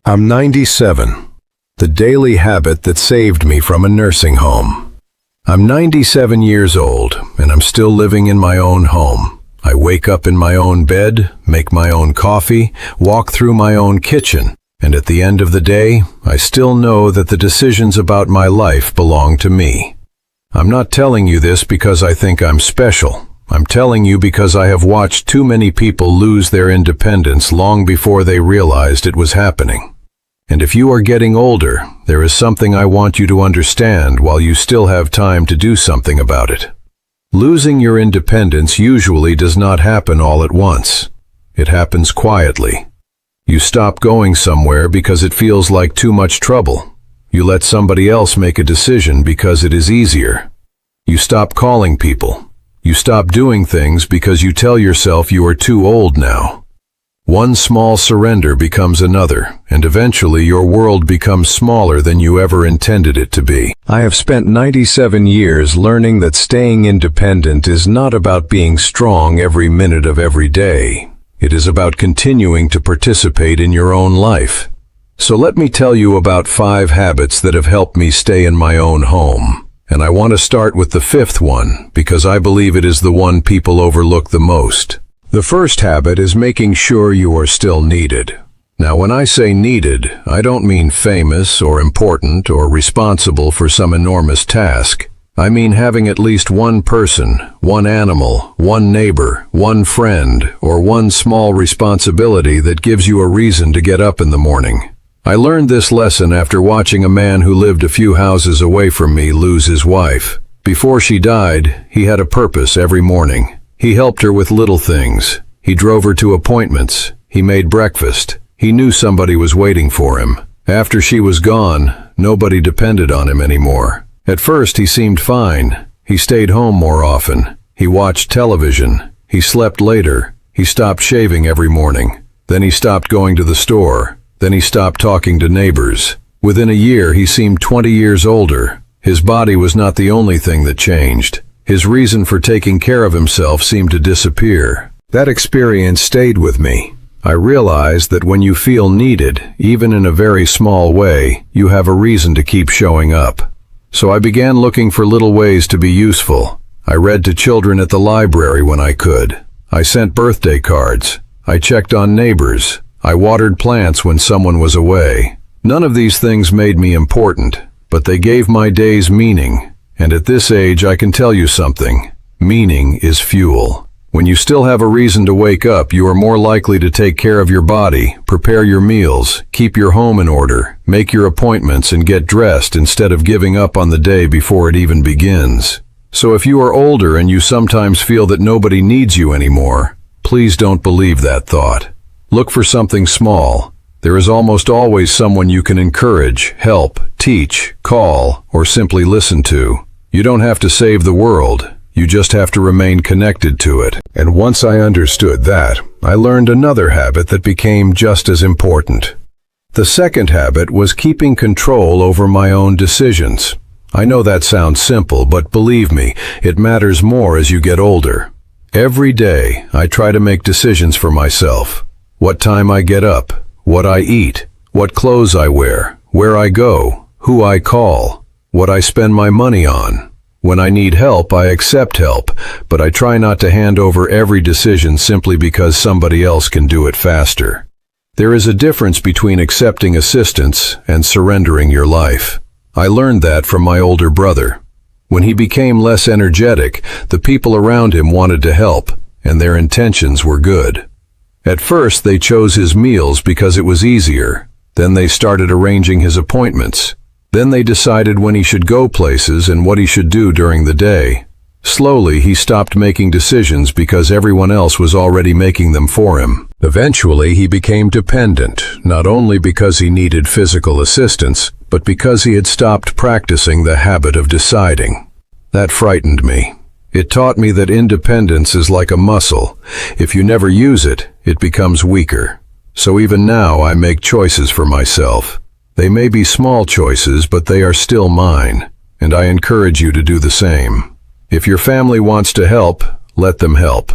I'm 97. The daily habit that saved me from a nursing home. I'm 97 years old, and I'm still living in my own home. I wake up in my own bed, make my own coffee, walk through my own kitchen, and at the end of the day, I still know that the decisions about my life belong to me. I'm not telling you this because I think I'm special. I'm telling you because I have watched too many people lose their independence long before they realized it was happening. And if you are getting older, there is something I want you to understand while you still have time to do something about it. Losing your independence usually does not happen all at once. It happens quietly. You stop going somewhere because it feels like too much trouble. You let somebody else make a decision because it is easier. You stop calling people. You stop doing things because you tell yourself you are too old now. One small surrender becomes another, and eventually your world becomes smaller than you ever intended it to be. I have spent 97 years learning that staying independent is not about being strong every minute of every day. It is about continuing to participate in your own life. So let me tell you about 5 habits that have helped me stay in my own home. And I want to start with the 5th one, because I believe it is the one people overlook the most. The first habit is making sure you are still needed. Now, when I say needed, I don't mean famous or important or responsible for some enormous task. I mean having at least one person, one animal, one neighbor, one friend, or one small responsibility that gives you a reason to get up in the morning. I learned this lesson after watching a man who lived a few houses away from me lose his wife. Before she died, he had a purpose every morning. He helped her with little things. He drove her to appointments. He made breakfast. He knew somebody was waiting for him. After she was gone, nobody depended on him anymore. At first, he seemed fine. He stayed home more often. He watched television. He slept later. He stopped shaving every morning. Then he stopped going to the store. Then he stopped talking to neighbors. Within a year, he seemed 20 years older. His body was not the only thing that changed. His reason for taking care of himself seemed to disappear. That experience stayed with me. I realized that when you feel needed, even in a very small way, you have a reason to keep showing up. So I began looking for little ways to be useful. I read to children at the library when I could. I sent birthday cards. I checked on neighbors. I watered plants when someone was away. None of these things made me important, but they gave my days meaning. And at this age, I can tell you something. Meaning is fuel. When you still have a reason to wake up, you are more likely to take care of your body, prepare your meals, keep your home in order, make your appointments, and get dressed instead of giving up on the day before it even begins. So if you are older and you sometimes feel that nobody needs you anymore, please don't believe that thought. Look for something small. There is almost always someone you can encourage, help, teach, call, or simply listen to. You don't have to save the world. You just have to remain connected to it. And once I understood that, I learned another habit that became just as important. The second habit was keeping control over my own decisions. I know that sounds simple, but believe me, it matters more as you get older. Every day, I try to make decisions for myself. What time I get up, what I eat, what clothes I wear, where I go, who I call, what I spend my money on. When I need help, I accept help, but I try not to hand over every decision simply because somebody else can do it faster. There is a difference between accepting assistance and surrendering your life. I learned that from my older brother. When he became less energetic, the people around him wanted to help, and their intentions were good. At first, they chose his meals because it was easier. Then they started arranging his appointments. Then they decided when he should go places and what he should do during the day. Slowly, he stopped making decisions because everyone else was already making them for him. Eventually, he became dependent, not only because he needed physical assistance, but because he had stopped practicing the habit of deciding. That frightened me. It taught me that independence is like a muscle. If you never use it, it becomes weaker. So even now, I make choices for myself. They may be small choices, but they are still mine, and I encourage you to do the same. If your family wants to help, let them help.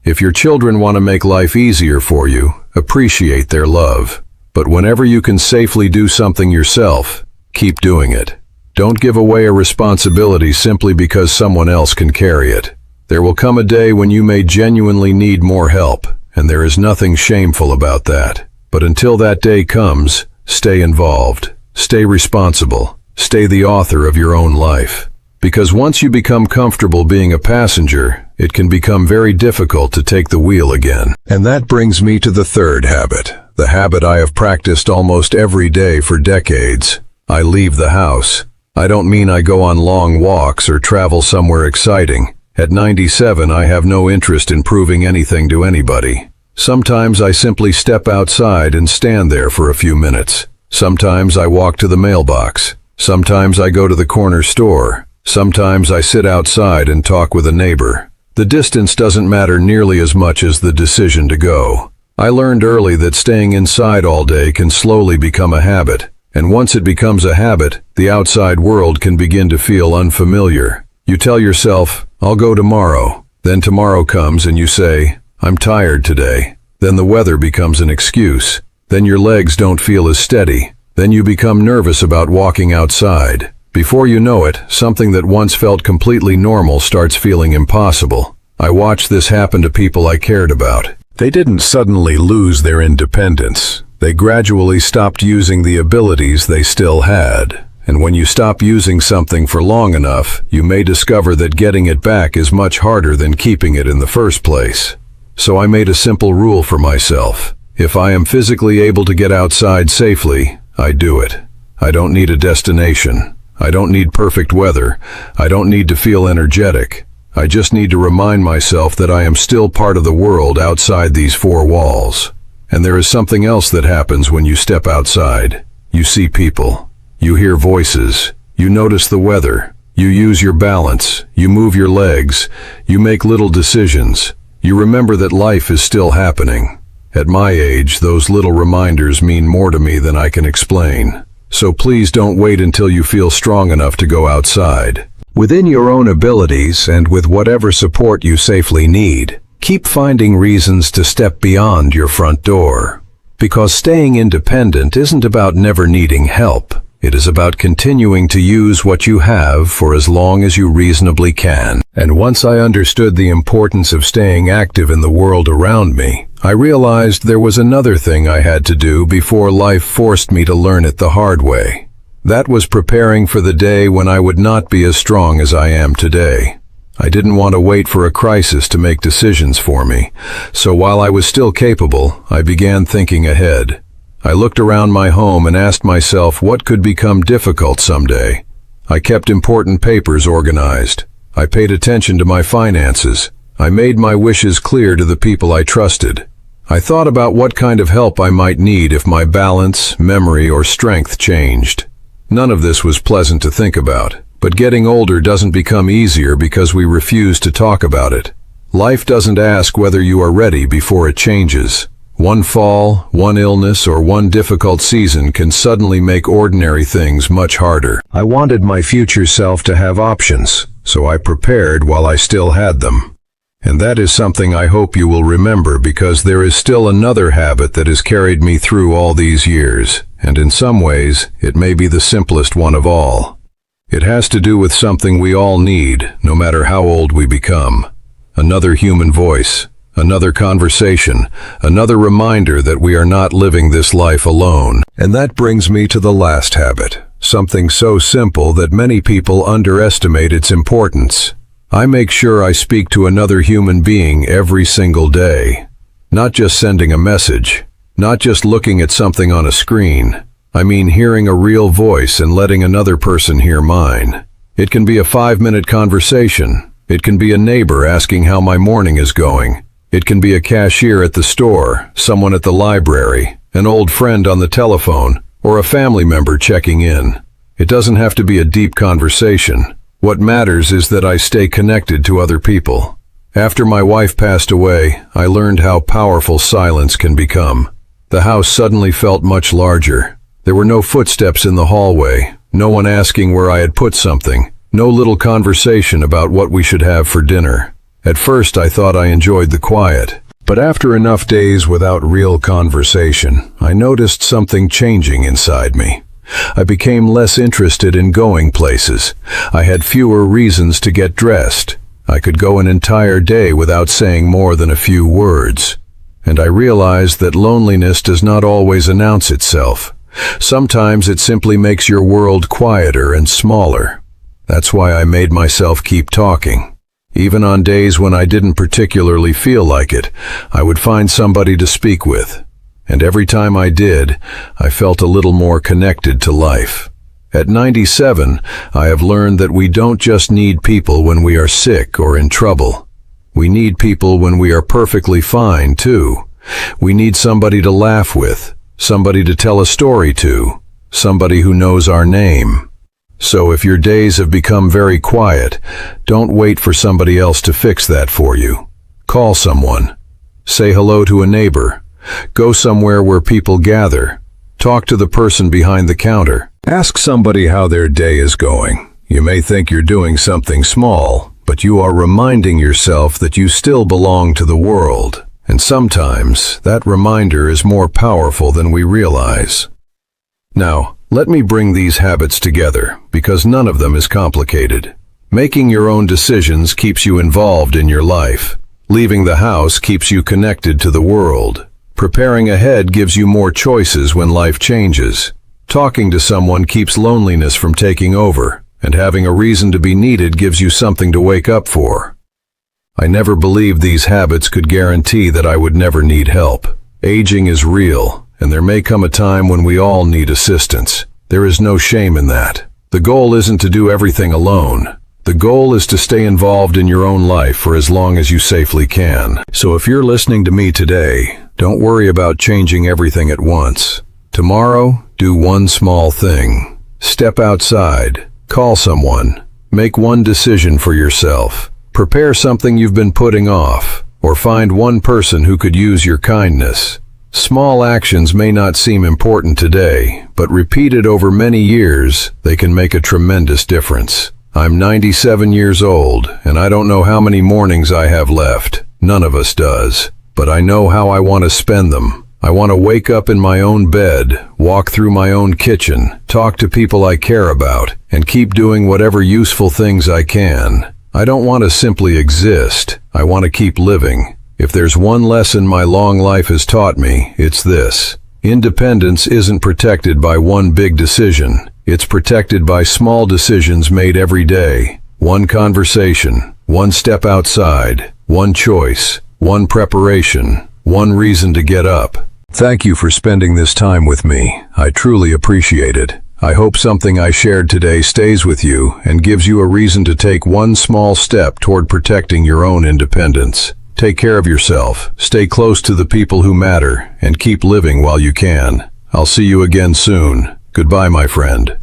If your children want to make life easier for you, appreciate their love. But whenever you can safely do something yourself, keep doing it. Don't give away a responsibility simply because someone else can carry it. There will come a day when you may genuinely need more help, and there is nothing shameful about that. But until that day comes, stay involved, stay responsible, stay the author of your own life. Because once you become comfortable being a passenger, it can become very difficult to take the wheel again. And that brings me to the third habit, the habit I have practiced almost every day for decades. I leave the house. I don't mean I go on long walks or travel somewhere exciting. At 97, I have no interest in proving anything to anybody. Sometimes I simply step outside and stand there for a few minutes. Sometimes I walk to the mailbox. Sometimes I go to the corner store. Sometimes I sit outside and talk with a neighbor. The distance doesn't matter nearly as much as the decision to go. I learned early that staying inside all day can slowly become a habit. And once it becomes a habit, the outside world can begin to feel unfamiliar. You tell yourself, I'll go tomorrow. Then tomorrow comes and you say, I'm tired today. Then the weather becomes an excuse. Then your legs don't feel as steady. Then you become nervous about walking outside. Before you know it, something that once felt completely normal starts feeling impossible. I watched this happen to people I cared about. They didn't suddenly lose their independence. They gradually stopped using the abilities they still had. And when you stop using something for long enough, you may discover that getting it back is much harder than keeping it in the first place. So I made a simple rule for myself. If I am physically able to get outside safely, I do it. I don't need a destination. I don't need perfect weather. I don't need to feel energetic. I just need to remind myself that I am still part of the world outside these four walls. And there is something else that happens when you step outside. You see people. You hear voices. You notice the weather. You use your balance. You move your legs. You make little decisions. You remember that life is still happening. At my age, those little reminders mean more to me than I can explain. So please don't wait until you feel strong enough to go outside. Within your own abilities and with whatever support you safely need, keep finding reasons to step beyond your front door. Because staying independent isn't about never needing help. It is about continuing to use what you have for as long as you reasonably can. And once I understood the importance of staying active in the world around me, I realized there was another thing I had to do before life forced me to learn it the hard way. That was preparing for the day when I would not be as strong as I am today. I didn't want to wait for a crisis to make decisions for me, so while I was still capable, I began thinking ahead. I looked around my home and asked myself what could become difficult someday. I kept important papers organized. I paid attention to my finances. I made my wishes clear to the people I trusted. I thought about what kind of help I might need if my balance, memory, or strength changed. None of this was pleasant to think about. But getting older doesn't become easier because we refuse to talk about it. Life doesn't ask whether you are ready before it changes. One fall, one illness, or one difficult season can suddenly make ordinary things much harder. I wanted my future self to have options, so I prepared while I still had them. And that is something I hope you will remember because there is still another habit that has carried me through all these years, and in some ways, it may be the simplest one of all. It has to do with something we all need, no matter how old we become. Another human voice, another conversation, another reminder that we are not living this life alone. And that brings me to the last habit, something so simple that many people underestimate its importance. I make sure I speak to another human being every single day. Not just sending a message, not just looking at something on a screen. I mean hearing a real voice and letting another person hear mine. It can be a 5-minute conversation. It can be a neighbor asking how my morning is going. It can be a cashier at the store, someone at the library, an old friend on the telephone, or a family member checking in. It doesn't have to be a deep conversation. What matters is that I stay connected to other people. After my wife passed away, I learned how powerful silence can become. The house suddenly felt much larger. There were no footsteps in the hallway, no one asking where I had put something, no little conversation about what we should have for dinner. At first I thought I enjoyed the quiet. But after enough days without real conversation, I noticed something changing inside me. I became less interested in going places. I had fewer reasons to get dressed. I could go an entire day without saying more than a few words. And I realized that loneliness does not always announce itself. Sometimes it simply makes your world quieter and smaller. That's why I made myself keep talking. Even on days when I didn't particularly feel like it, I would find somebody to speak with. And every time I did, I felt a little more connected to life. At 97, I have learned that we don't just need people when we are sick or in trouble. We need people when we are perfectly fine, too. We need somebody to laugh with, somebody to tell a story to, somebody who knows our name. So if your days have become very quiet, don't wait for somebody else to fix that for you. Call someone. Say hello to a neighbor. Go somewhere where people gather. Talk to the person behind the counter. Ask somebody how their day is going. You may think you're doing something small, but you are reminding yourself that you still belong to the world. And sometimes that reminder is more powerful than we realize. Now, let me bring these habits together, because none of them is complicated. Making your own decisions keeps you involved in your life. Leaving the house keeps you connected to the world. Preparing ahead gives you more choices when life changes. Talking to someone keeps loneliness from taking over, and having a reason to be needed gives you something to wake up for. I never believed these habits could guarantee that I would never need help. Aging is real, and there may come a time when we all need assistance. There is no shame in that. The goal isn't to do everything alone. The goal is to stay involved in your own life for as long as you safely can. So if you're listening to me today, don't worry about changing everything at once. Tomorrow, do one small thing. Step outside. Call someone. Make one decision for yourself. Prepare something you've been putting off, or find one person who could use your kindness. Small actions may not seem important today, but repeated over many years, they can make a tremendous difference. I'm 97 years old, and I don't know how many mornings I have left. None of us does. But I know how I want to spend them. I want to wake up in my own bed, walk through my own kitchen, talk to people I care about, and keep doing whatever useful things I can. I don't want to simply exist. I want to keep living. If there's one lesson my long life has taught me, it's this. Independence isn't protected by one big decision. It's protected by small decisions made every day. One conversation, one step outside, one choice, one preparation, one reason to get up. Thank you for spending this time with me. I truly appreciate it. I hope something I shared today stays with you and gives you a reason to take one small step toward protecting your own independence. Take care of yourself, stay close to the people who matter, and keep living while you can. I'll see you again soon. Goodbye, my friend.